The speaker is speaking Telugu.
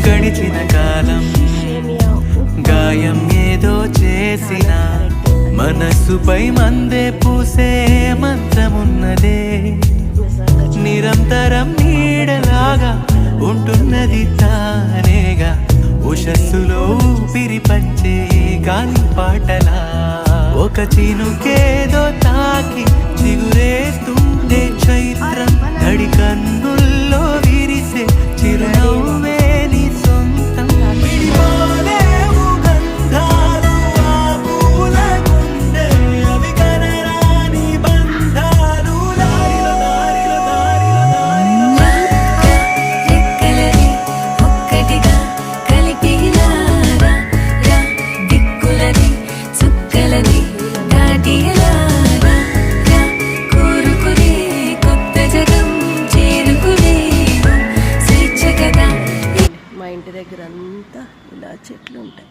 గడిచిన కాలం గాయం ఏదో చేసిన మనసుపై మందే పూసే మంత్రమున్నదే నిరంతరం నీడలాగా ఉంటున్నది తానేగా ఉషస్సులో ఊపిరి పంచే గాలి పాటలా ఒక చినుకేదో తాకి చిగురేస్తుండే చైత్రం తడి కన్నుల్లో విరిసే చిరునవ్వే నీ సొంతం విడిపోలేవు గంధాలు ఆ పూల గుండె అవి కనరాని బంధాలు దారిలో దారిలో దారిలో దారిలో రెక్కలని ఒక్కటిగా కలిపిలారా దిక్కులని చుక్కలని దాటిలారా కోరుకునే కొత్త జగం చేరుకునే స్వేచ్ఛ కదా. మా ఇంటి దగ్గర అంతా ఇలా చెట్లు ఉంటాయి.